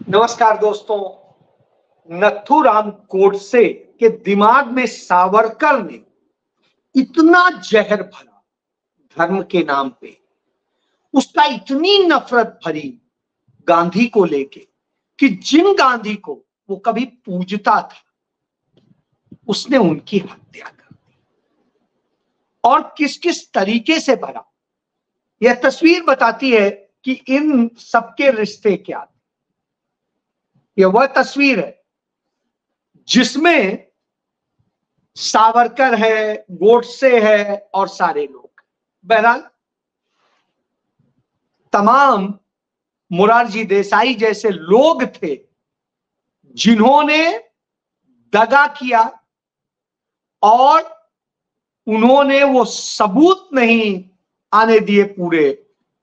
नमस्कार दोस्तों। नथुराम गोडसे के दिमाग में सावरकर ने इतना जहर भरा धर्म के नाम पे, उसका इतनी नफरत भरी गांधी को लेके कि जिन गांधी को वो कभी पूजता था उसने उनकी हत्या कर दी। और किस किस तरीके से भरा, यह तस्वीर बताती है कि इन सबके रिश्ते क्या थे। यह वह तस्वीर है जिसमें सावरकर है, गोडसे है और सारे लोग। बहरहाल तमाम मोरारजी देसाई जैसे लोग थे जिन्होंने दगा किया और उन्होंने वो सबूत नहीं आने दिए पूरे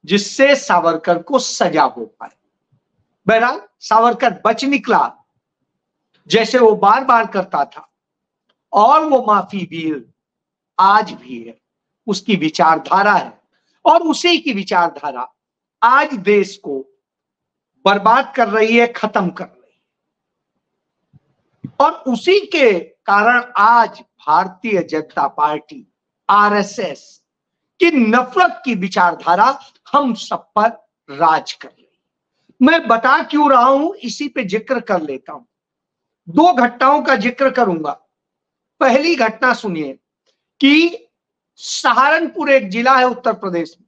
जिससे सावरकर को सजा हो पाए। बहरहाल सावरकर बच निकला जैसे वो बार बार करता था, और वो माफी वीर आज भी है, उसकी विचारधारा है और उसी की विचारधारा आज देश को बर्बाद कर रही है, खत्म कर रही है। और उसी के कारण आज भारतीय जनता पार्टी आरएसएस की नफरत की विचारधारा हम सब पर राज कर रही है। मैं बता क्यों रहा हूं, इसी पे जिक्र कर लेता हूं। दो घटनाओं का जिक्र करूंगा। पहली घटना सुनिए कि सहारनपुर एक जिला है उत्तर प्रदेश में,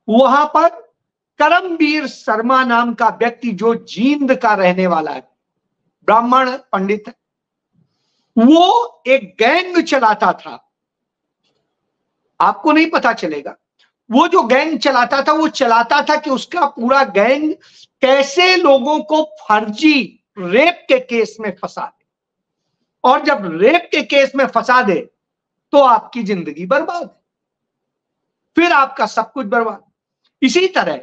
वहां पर करमवीर शर्मा नाम का व्यक्ति जो जींद का रहने वाला है, ब्राह्मण पंडित है, वो एक गैंग चलाता था। आपको नहीं पता चलेगा वो जो गैंग चलाता था, वो चलाता था कि उसका पूरा गैंग कैसे लोगों को फर्जी रेप के केस में फंसा दे, और जब रेप के केस में फंसा दे तो आपकी जिंदगी बर्बाद है, फिर आपका सब कुछ बर्बाद। इसी तरह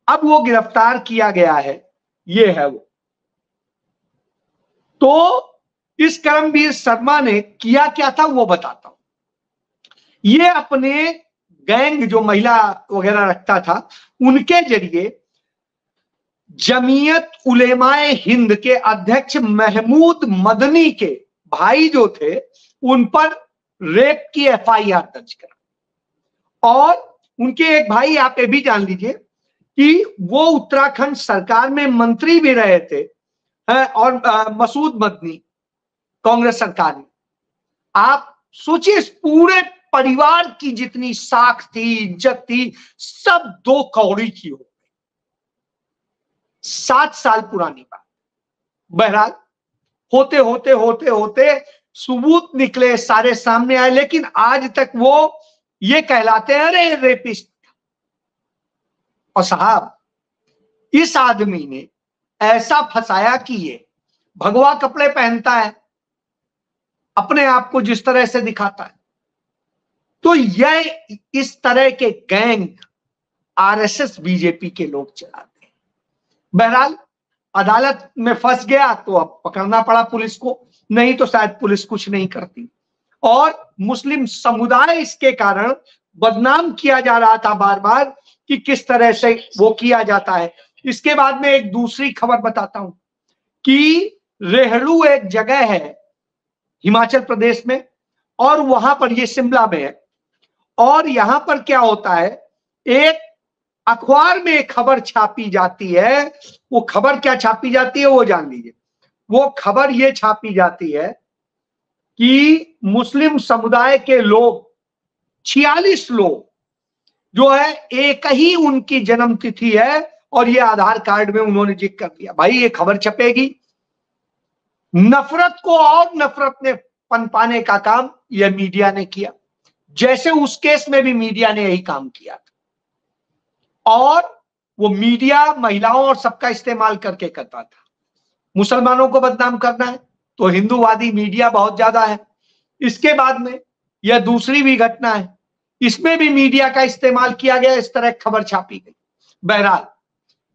अब वो गिरफ्तार किया गया है, ये है वो। तो इस करमवीर शर्मा ने किया क्या था वो बताता हूं। ये अपने गैंग जो महिला वगैरह रखता था, उनके जरिए जमीयत उलेमाए हिंद के अध्यक्ष महमूद मदनी के भाई जो थे उन पर रेप की एफआईआर दर्ज करा। और उनके एक भाई, आप ये भी जान लीजिए कि वो उत्तराखंड सरकार में मंत्री भी रहे थे, और मसूद मदनी कांग्रेस सरकार में। आप सोचिए, इस पूरे परिवार की जितनी साख थी, इज्जत थी, सब दो कौड़ी की हो गई। 7 साल पुरानी बात। बहरहाल होते होते होते होते सबूत निकले, सारे सामने आए, लेकिन आज तक वो ये कहलाते हैं अरे रेपिस्ट। और साहब, इस आदमी ने ऐसा फंसाया कि ये भगवा कपड़े पहनता है, अपने आप को जिस तरह से दिखाता है। तो यह इस तरह के गैंग आरएसएस बीजेपी के लोग चलाते हैं। बहरहाल अदालत में फंस गया तो अब पकड़ना पड़ा पुलिस को, नहीं तो शायद पुलिस कुछ नहीं करती। और मुस्लिम समुदाय इसके कारण बदनाम किया जा रहा था बार बार कि किस तरह से वो किया जाता है। इसके बाद में एक दूसरी खबर बताता हूं कि रेहड़ू एक जगह है हिमाचल प्रदेश में, और वहां पर, ये शिमला में है, और यहां पर क्या होता है, एक अखबार में एक खबर छापी जाती है। वो खबर क्या छापी जाती है वो जान लीजिए। वो खबर ये छापी जाती है कि मुस्लिम समुदाय के लोग 46 लोग जो है, एक ही उनकी जन्म तिथि है और ये आधार कार्ड में उन्होंने जिक्र कर दिया। भाई ये खबर छपेगी, नफरत को और नफरत ने पनपाने का काम यह मीडिया ने किया, जैसे उस केस में भी मीडिया ने यही काम किया था। और वो मीडिया महिलाओं और सबका इस्तेमाल करके करता था। मुसलमानों को बदनाम करना है तो हिंदूवादी मीडिया बहुत ज्यादा है। इसके बाद में यह दूसरी भी घटना है, इसमें भी मीडिया का इस्तेमाल किया गया, इस तरह खबर छापी गई। बहरहाल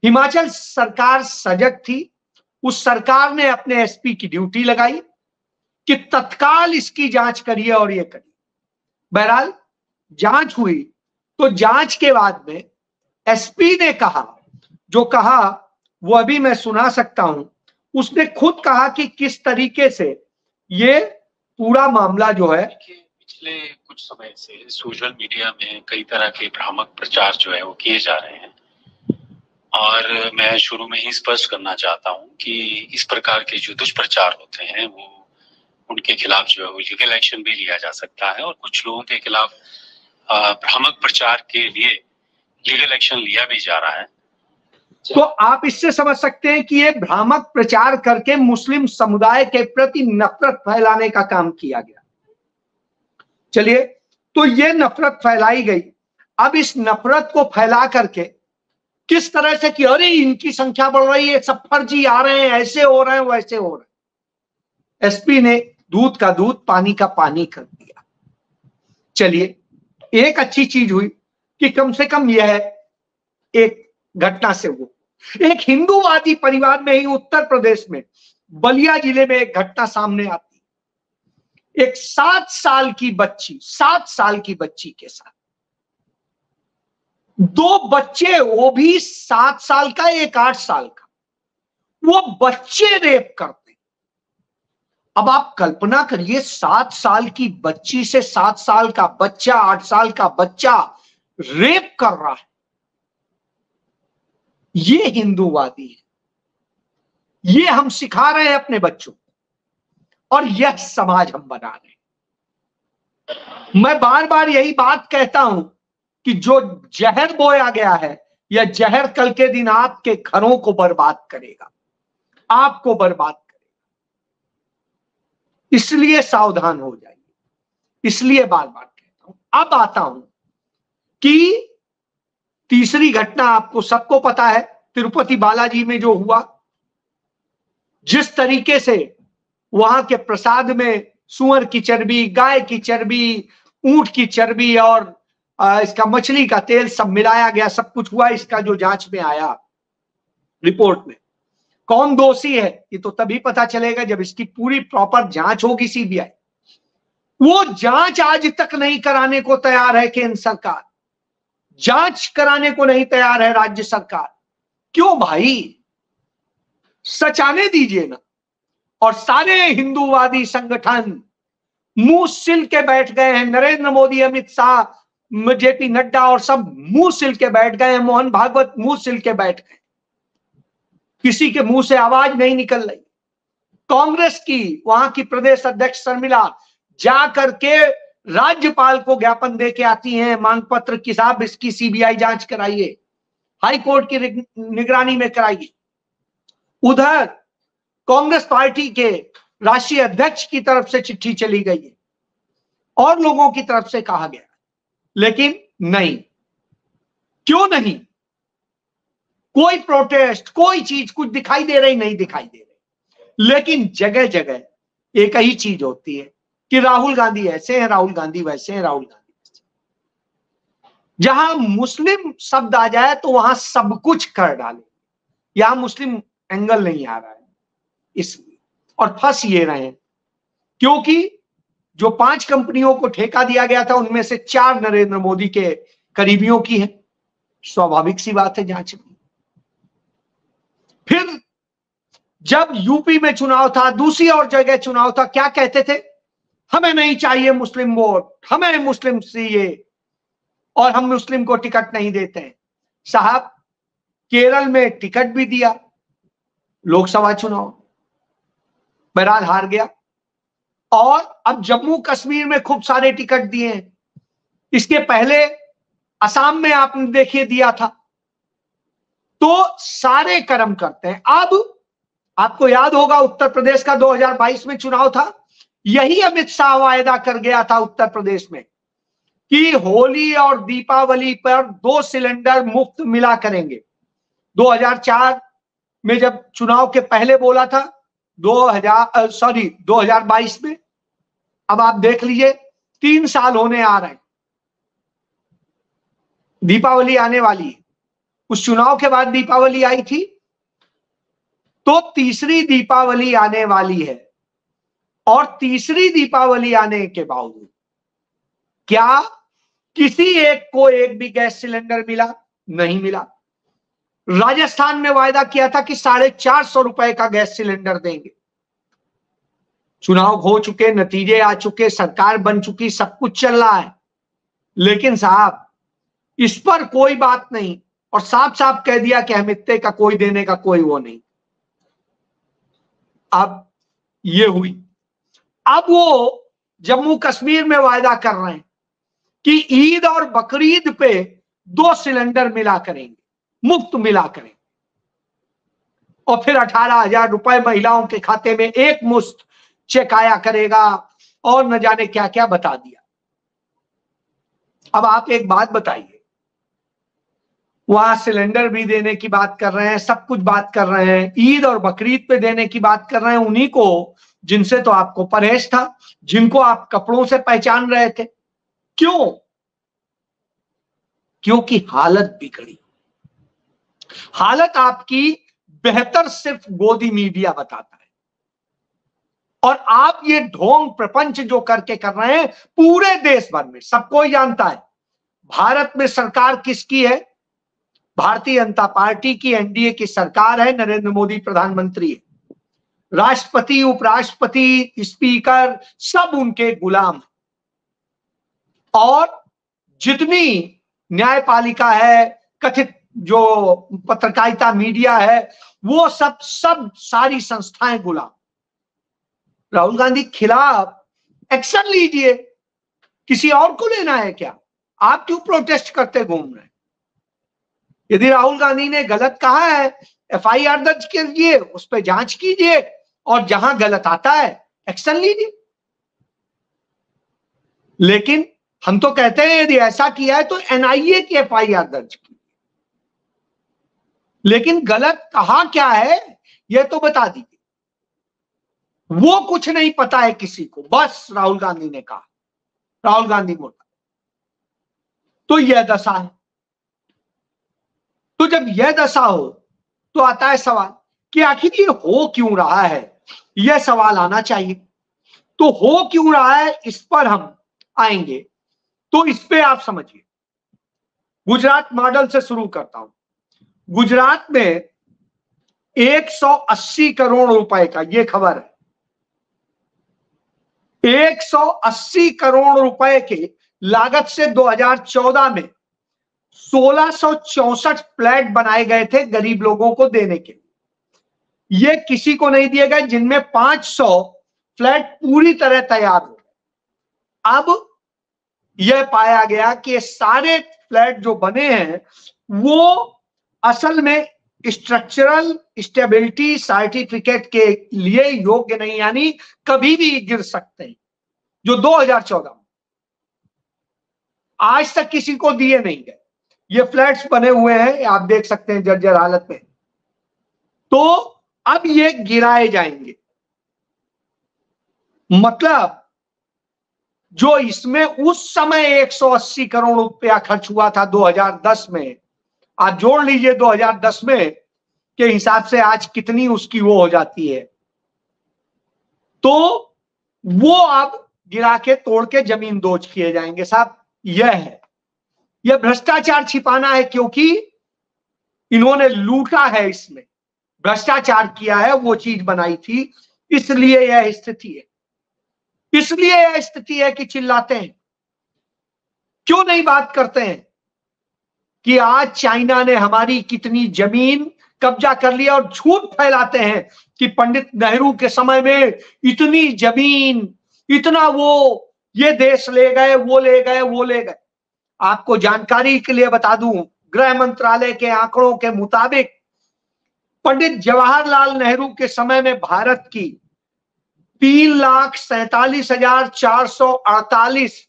हिमाचल सरकार सजग थी, उस सरकार ने अपने एसपी की ड्यूटी लगाई कि तत्काल इसकी जांच करिए और ये करिए। बहरहाल जांच हुई तो जांच के बाद में एसपी ने कहा, जो कहा वो अभी मैं सुना सकता हूं। उसने खुद कहा कि किस तरीके से ये पूरा मामला जो है, पिछले कुछ समय से सोशल मीडिया में कई तरह के भ्रामक प्रचार जो है वो किए जा रहे हैं, और मैं शुरू में ही स्पष्ट करना चाहता हूं कि इस प्रकार के जो दुष्प्रचार होते हैं वो उनके खिलाफ जो है वो लीगल एक्शन भी लिया जा सकता है, और कुछ लोगों के खिलाफ भ्रामक प्रचार के लिए लीगल एक्शन लिया भी जा रहा है। तो आप इससे समझ सकते हैं कि ये भ्रामक प्रचार करके मुस्लिम समुदाय के प्रति नफरत फैलाने का काम किया गया। चलिए, तो ये नफरत फैलाई गई। अब इस नफरत को फैला करके किस तरह से कि अरे इनकी संख्या बढ़ रही है, सब फर्जी आ रहे हैं, ऐसे हो रहे हैं, वैसे हो रहे हैं। एसपी ने दूध का दूध पानी का पानी कर दिया। चलिए, एक अच्छी चीज हुई कि कम से कम यह एक घटना से वो एक हिंदूवादी परिवार में ही उत्तर प्रदेश में बलिया जिले में एक घटना सामने आती। एक 7 साल की बच्ची के साथ 2 बच्चे, वो भी 7 साल का, एक 8 साल का, वो बच्चे रेप करते। अब आप कल्पना करिए, 7 साल की बच्ची से 7 साल का बच्चा, 8 साल का बच्चा रेप कर रहा है। ये हिंदूवादी है। ये हम सिखा रहे हैं अपने बच्चों को, और यह समाज हम बना रहे हैं। मैं बार बार यही बात कहता हूं कि जो जहर बोया गया है, यह जहर कल के दिन आपके घरों को बर्बाद करेगा, आपको बर्बाद करेगा। इसलिए सावधान हो जाइए। इसलिए बार बार कहता हूं। अब आता हूं कि तीसरी घटना आपको सबको पता है, तिरुपति बालाजी में जो हुआ, जिस तरीके से वहां के प्रसाद में सुअर की चर्बी, गाय की चर्बी, ऊंट की चर्बी और इसका मछली का तेल सब मिलाया गया, सब कुछ हुआ। इसका जो जांच में आया रिपोर्ट में, कौन दोषी है ये तो तभी पता चलेगा जब इसकी पूरी प्रॉपर जांच होगी सीबीआई। वो जांच आज तक नहीं कराने को तैयार है केंद्र सरकार, जांच कराने को नहीं तैयार है राज्य सरकार। क्यों भाई, सच आने दीजिए ना। और सारे हिंदूवादी संगठन मुंह सिल के बैठ गए हैं। नरेंद्र मोदी, अमित शाह, जेपी नड्डा और सब मुंह सिल के बैठ गए हैं। मोहन भागवत मुंह सिल के बैठ गए। किसी के मुंह से आवाज नहीं निकल रही। कांग्रेस की वहां की प्रदेश अध्यक्ष शर्मिला जा करके राज्यपाल को ज्ञापन दे के आती हैं, मांग पत्र की, साहब इसकी सीबीआई जांच कराइए, हाई कोर्ट की निगरानी में कराइए। उधर कांग्रेस पार्टी के राष्ट्रीय अध्यक्ष की तरफ से चिट्ठी चली गई है और लोगों की तरफ से कहा गया, लेकिन नहीं। क्यों नहीं? कोई प्रोटेस्ट, कोई चीज कुछ दिखाई दे रही नहीं, दिखाई दे रही। लेकिन जगह जगह एक ही चीज होती है कि राहुल गांधी ऐसे हैं, राहुल गांधी वैसे हैं, राहुल गांधी वैसे। जहां मुस्लिम शब्द आ जाए तो वहां सब कुछ कर डाले। यहां मुस्लिम एंगल नहीं आ रहा है इसलिए, और फंस ये रहे हैं क्योंकि जो 5 कंपनियों को ठेका दिया गया था उनमें से 4 नरेंद्र मोदी के करीबियों की है। स्वाभाविक सी बात है जांच में। फिर जब यूपी में चुनाव था, दूसरी और जगह चुनाव था, क्या कहते थे? हमें नहीं चाहिए मुस्लिम वोट, हमें मुस्लिम चाहिए और हम मुस्लिम को टिकट नहीं देते हैं। साहब, केरल में टिकट भी दिया लोकसभा चुनाव, बहरहाल हार गया। और अब जम्मू कश्मीर में खूब सारे टिकट दिए हैं। इसके पहले असम में आपने देखिए दिया था। तो सारे कर्म करते हैं। अब आपको याद होगा उत्तर प्रदेश का 2022 में चुनाव था। यही अमित शाह वायदा कर गया था उत्तर प्रदेश में कि होली और दीपावली पर 2 सिलेंडर मुफ्त मिला करेंगे। 2004 में जब चुनाव के पहले बोला था, 2022 में। अब आप देख लीजिए 3 साल होने आ रहे हैं, दीपावली आने वाली है। उस चुनाव के बाद दीपावली आई थी, तो तीसरी दीपावली आने वाली है। और तीसरी दीपावली आने के बावजूद क्या किसी एक को एक भी गैस सिलेंडर मिला? नहीं मिला। राजस्थान में वायदा किया था कि 450 रुपए का गैस सिलेंडर देंगे। चुनाव हो चुके, नतीजे आ चुके, सरकार बन चुकी, सब कुछ चल रहा है, लेकिन साहब इस पर कोई बात नहीं, और साफ साफ कह दिया कि हम इतने का कोई देने का कोई वो नहीं। अब ये हुई। अब वो जम्मू कश्मीर में वायदा कर रहे हैं कि ईद और बकरीद पे 2 सिलेंडर मिला करेंगे, मुफ्त मिला करेंगे, और फिर 18,000 रुपए महिलाओं के खाते में एक मुश्त चेक आया करेगा, और न जाने क्या क्या बता दिया। अब आप एक बात बताइए, वहां सिलेंडर भी देने की बात कर रहे हैं, सब कुछ बात कर रहे हैं, ईद और बकरीद पे देने की बात कर रहे हैं उन्हीं को जिनसे तो आपको परहेज था, जिनको आप कपड़ों से पहचान रहे थे। क्यों? क्योंकि हालत बिगड़ी। हालत आपकी बेहतर सिर्फ गोदी मीडिया बताता है, और आप ये ढोंग प्रपंच जो करके कर रहे हैं पूरे देश भर में सबको जानता है। भारत में सरकार किसकी है? भारतीय जनता पार्टी की, एनडीए की सरकार है, नरेंद्र मोदी प्रधानमंत्री है, राष्ट्रपति, उपराष्ट्रपति, स्पीकर सब उनके गुलाम हैं, और जितनी न्यायपालिका है, कथित जो पत्रकारिता मीडिया है, वो सब सारी संस्थाएं गुलाम। राहुल गांधी खिलाफ एक्शन लीजिए, किसी और को लेना है क्या? आप क्यों प्रोटेस्ट करते घूम रहे हैं? यदि राहुल गांधी ने गलत कहा है, एफआईआर दर्ज कीजिए, उस पर जांच कीजिए, और जहां गलत आता है एक्शन लीजिए। लेकिन हम तो कहते हैं यदि ऐसा किया है तो एनआईए की एफआईआर दर्ज की, लेकिन गलत कहा क्या है यह तो बता दीजिए। वो कुछ नहीं पता है किसी को, बस राहुल गांधी ने कहा, राहुल गांधी मोटा। तो यह दशा है। तो जब यह दशा हो तो आता है सवाल कि आखिर ये हो क्यों रहा है, यह सवाल आना चाहिए। तो हो क्यों रहा है इस पर हम आएंगे। तो इस पे आप समझिए, गुजरात मॉडल से शुरू करता हूं। गुजरात में 180 करोड़ रुपए का, यह खबर है, 180 करोड़ रुपए के लागत से 2014 में 1664 फ्लैट बनाए गए थे गरीब लोगों को देने के लिए। ये किसी को नहीं दिए गए, जिनमें 500 फ्लैट पूरी तरह तैयार हो गए। अब यह पाया गया कि सारे फ्लैट जो बने हैं वो असल में स्ट्रक्चरल स्टेबिलिटी सर्टिफिकेट के लिए योग्य नहीं, यानी कभी भी गिर सकते हैं, जो 2014 में आज तक किसी को दिए नहीं गए। ये फ्लैट्स बने हुए हैं, आप देख सकते हैं जर्जर हालत में। तो अब ये गिराए जाएंगे, मतलब जो इसमें उस समय 180 करोड़ रुपया खर्च हुआ था 2010 में, आप जोड़ लीजिए 2010 में के हिसाब से आज कितनी उसकी वो हो जाती है। तो वो अब गिरा के तोड़ के जमीन दोज किए जाएंगे। साहब यह है, यह भ्रष्टाचार छिपाना है, क्योंकि इन्होंने लूटा है, इसमें भ्रष्टाचार किया है, वो चीज बनाई थी, इसलिए यह स्थिति है। इसलिए यह स्थिति है कि चिल्लाते हैं। क्यों नहीं बात करते हैं कि आज चाइना ने हमारी कितनी जमीन कब्जा कर लिया, और झूठ फैलाते हैं कि पंडित नेहरू के समय में इतनी जमीन, इतना वो, ये देश ले गए, वो ले गए, वो ले गए। आपको जानकारी के लिए बता दूं, गृह मंत्रालय के आंकड़ों के मुताबिक पंडित जवाहरलाल नेहरू के समय में भारत की 3,47,448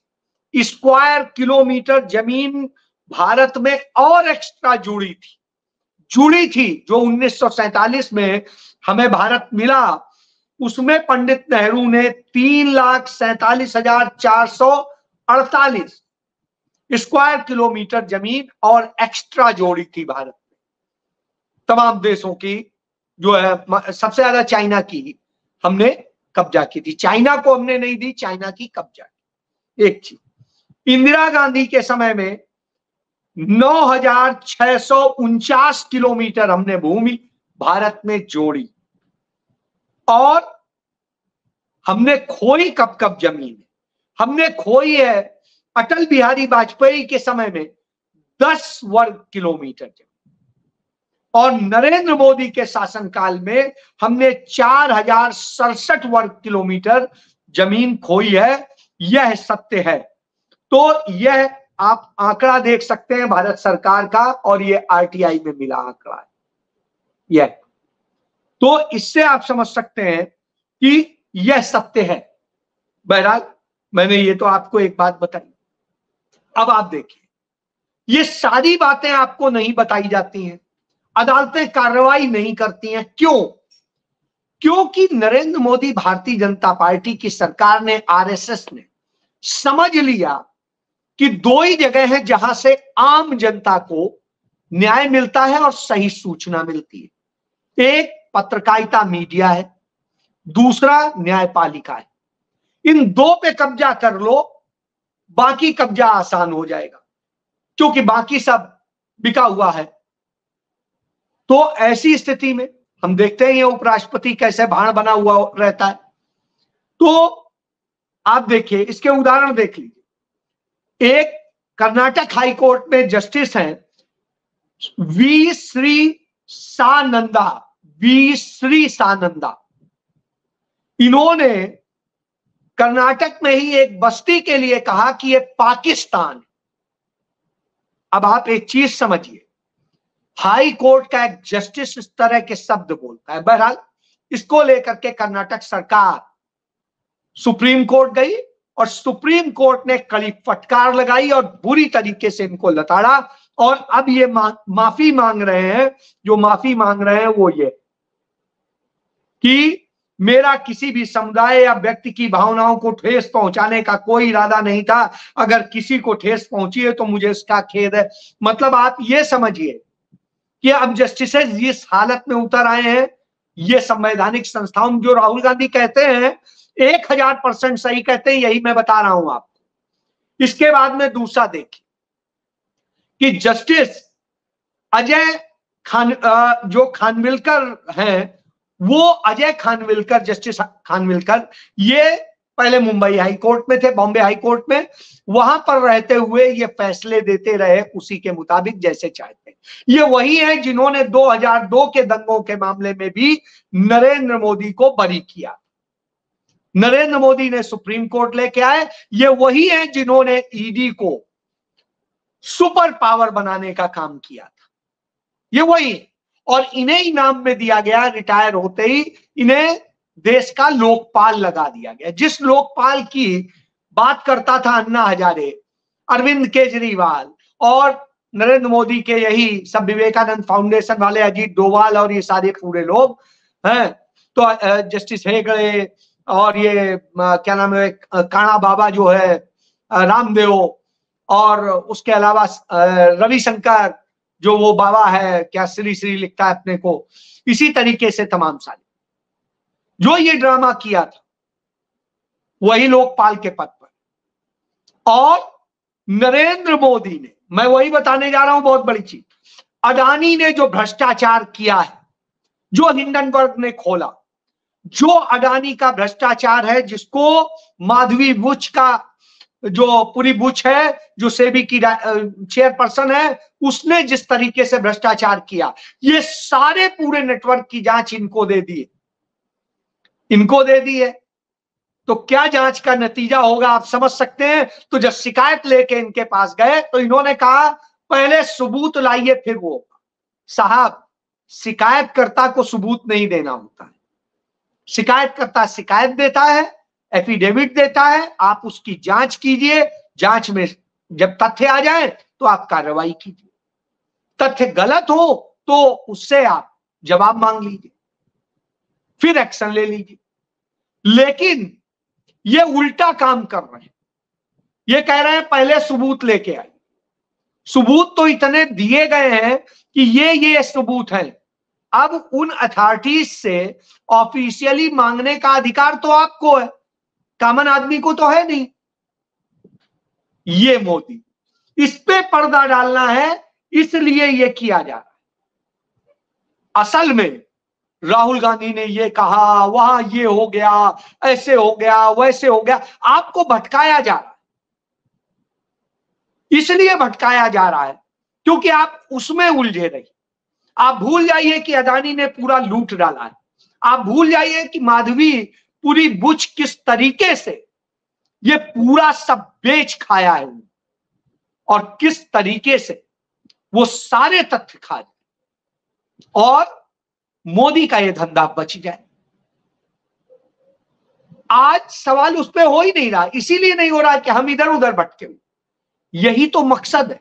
स्क्वायर किलोमीटर जमीन भारत में और एक्स्ट्रा जुड़ी थी, जो 1947 में हमें भारत मिला, उसमें पंडित नेहरू ने 3,47,448 स्क्वायर किलोमीटर जमीन और एक्स्ट्रा जोड़ी थी भारत में। तमाम देशों की जो है, सबसे ज्यादा चाइना की हमने कब्जा की थी, चाइना को हमने नहीं दी, चाइना की कब्जा की। एक चीज, इंदिरा गांधी के समय में 9,649 किलोमीटर हमने भूमि भारत में जोड़ी, और हमने खोई कब कब जमीन? हमने खोई है अटल बिहारी वाजपेयी के समय में 10 वर्ग किलोमीटर जमीन, और नरेंद्र मोदी के शासनकाल में हमने 4,067 वर्ग किलोमीटर जमीन खोई है। यह सत्य है। तो यह आप आंकड़ा देख सकते हैं भारत सरकार का, और यह आरटीआई में मिला आंकड़ा है यह। तो इससे आप समझ सकते हैं कि यह सत्य है। बहरहाल मैंने ये तो आपको एक बात बताई। अब आप देखिए, ये सारी बातें आपको नहीं बताई जाती हैं, अदालतें कार्रवाई नहीं करती हैं। क्यों? क्योंकि नरेंद्र मोदी, भारतीय जनता पार्टी की सरकार ने, आरएसएस ने समझ लिया कि दो ही जगह है जहां से आम जनता को न्याय मिलता है और सही सूचना मिलती है। एक पत्रकारिता मीडिया है, दूसरा न्यायपालिका है। इन दो पे कब्जा कर लो, बाकी कब्जा आसान हो जाएगा, क्योंकि बाकी सब बिका हुआ है। तो ऐसी स्थिति में हम देखते हैं ये उपराष्ट्रपति कैसे भाण बना हुआ रहता है। तो आप देखिए, इसके उदाहरण देख लीजिए। एक कर्नाटक हाई कोर्ट में जस्टिस हैं वी श्री सानंदा। इन्होंने कर्नाटक में ही एक बस्ती के लिए कहा कि ये पाकिस्तान। अब आप एक चीज समझिए, हाई कोर्ट का एक जस्टिस इस तरह के शब्द बोलता है। बहरहाल इसको लेकर के कर्नाटक सरकार सुप्रीम कोर्ट गई, और सुप्रीम कोर्ट ने कड़ी फटकार लगाई और बुरी तरीके से इनको लताड़ा, और अब ये माफी मांग रहे हैं। जो माफी मांग रहे हैं वो ये कि मेरा किसी भी समुदाय या व्यक्ति की भावनाओं को ठेस पहुंचाने का कोई इरादा नहीं था। अगर किसी को ठेस पहुंची है तो मुझे इसका खेद है। मतलब आप ये समझिए कि अब जस्टिस इस हालत में उतर आए हैं। ये संवैधानिक संस्थाओं, जो राहुल गांधी कहते हैं 1000% सही कहते हैं, यही मैं बता रहा हूं आपको। इसके बाद में दूसरा देखिए कि जस्टिस अजय जो खानविलकर हैं, वो अजय खानविलकर, जस्टिस खानविलकर, ये पहले मुंबई हाई कोर्ट में थे, बॉम्बे हाई कोर्ट में। वहां पर रहते हुए ये फैसले देते रहे उसी के मुताबिक जैसे चाहते। ये वही है जिन्होंने 2002 के दंगों के मामले में भी नरेंद्र मोदी को बरी किया। नरेंद्र मोदी ने सुप्रीम कोर्ट लेके आए। ये वही है जिन्होंने ईडी को सुपर पावर बनाने का काम किया था। ये वही है, और इन्हें इनाम में दिया गया। रिटायर होते ही इन्हें देश का लोकपाल लगा दिया गया। जिस लोकपाल की बात करता था अन्ना हजारे, अरविंद केजरीवाल और नरेंद्र मोदी के यही सब विवेकानंद फाउंडेशन वाले, अजीत डोभाल और ये सारे पूरे लोग हैं। तो जस्टिस हेगड़े और ये क्या नाम है, काना बाबा जो है, रामदेव, और उसके अलावा रविशंकर जो वो बाबा है, क्या श्री श्री लिखता है अपने को, इसी तरीके से तमाम सारे जो ये ड्रामा किया था वही लोकपाल के पद पर। और नरेंद्र मोदी ने, मैं वही बताने जा रहा हूं, बहुत बड़ी चीज, अडानी ने जो भ्रष्टाचार किया है, जो हिंडनबर्ग ने खोला, जो अडानी का भ्रष्टाचार है, जिसको माधवी बुच का जो पूरी बुच है, जो सेबी की चेयरपर्सन है, उसने जिस तरीके से भ्रष्टाचार किया, ये सारे पूरे नेटवर्क की जांच इनको दे दी है। तो क्या जांच का नतीजा होगा आप समझ सकते हैं। तो जब शिकायत लेके इनके पास गए तो इन्होंने कहा पहले सबूत लाइए फिर वो। साहब, शिकायतकर्ता को सबूत नहीं देना होता है। शिकायतकर्ता शिकायत देता है, एफिडेविट देता है, आप उसकी जांच कीजिए। जांच में जब तथ्य आ जाए तो आप कार्रवाई कीजिए। तथ्य गलत हो तो उससे आप जवाब मांग लीजिए, फिर एक्शन ले लीजिए। लेकिन ये उल्टा काम कर रहे हैं। ये कह रहे हैं पहले सबूत लेके आइए। सबूत तो इतने दिए गए हैं कि ये सबूत है। अब उन अथॉरिटीज से ऑफिशियली मांगने का अधिकार तो आपको है, कॉमन आदमी को तो है नहीं। ये मोदी इस पे पर्दा डालना है, इसलिए ये किया जा रहा है। असल में राहुल गांधी ने ये कहा, वहां ये हो गया, ऐसे हो गया, वैसे हो गया, आपको भटकाया जा रहा है। इसलिए भटकाया जा रहा है क्योंकि आप उसमें उलझे रही। आप भूल जाइए कि अदानी ने पूरा लूट डाला है। आप भूल जाइए कि माधवी पूरी बुच किस तरीके से ये पूरा सब बेच खाया है और किस तरीके से वो सारे तथ्य खा जाए और मोदी का ये धंधा बच जाए। आज सवाल उस पर हो ही नहीं रहा, इसीलिए नहीं हो रहा कि हम इधर उधर भटके हुए। यही तो मकसद है।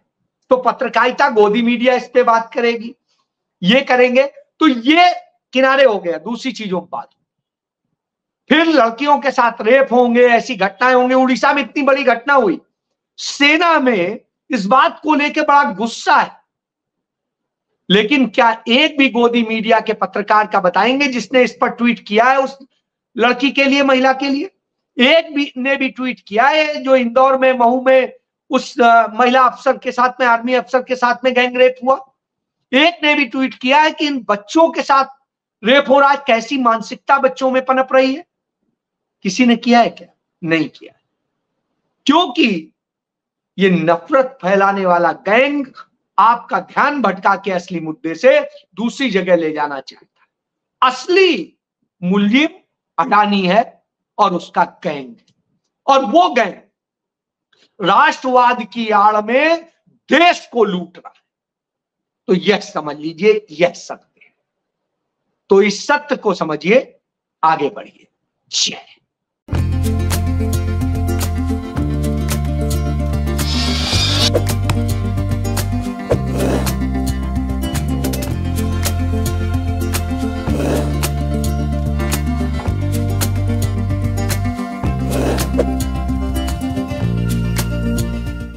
तो पत्रकारिता, गोदी मीडिया इस पे बात करेगी, ये करेंगे, तो ये किनारे हो गया, दूसरी चीजों की बात। फिर लड़कियों के साथ रेप होंगे, ऐसी घटनाएं होंगी। उड़ीसा में इतनी बड़ी घटना हुई, सेना में इस बात को लेकर बड़ा गुस्सा है, लेकिन क्या एक भी गोदी मीडिया के पत्रकार का बताएंगे जिसने इस पर ट्वीट किया है उस लड़की के लिए, महिला के लिए? एक भी ने भी ट्वीट किया है जो इंदौर में, महू में उस महिला अफसर के साथ में, आर्मी अफसर के साथ में गैंग रेप हुआ? एक ने भी ट्वीट किया है कि इन बच्चों के साथ रेप हो रहा है, कैसी मानसिकता बच्चों में पनप रही है? किसी ने किया है क्या? नहीं किया। क्योंकि ये नफरत फैलाने वाला गैंग आपका ध्यान भटका के असली मुद्दे से दूसरी जगह ले जाना चाहता है। असली मुल्जिम अडानी है और उसका गैंग, और वो गैंग राष्ट्रवाद की आड़ में देश को लूट रहा है। तो यह समझ लीजिए, यह सत्य है। तो इस सत्य को समझिए, आगे बढ़िए। जय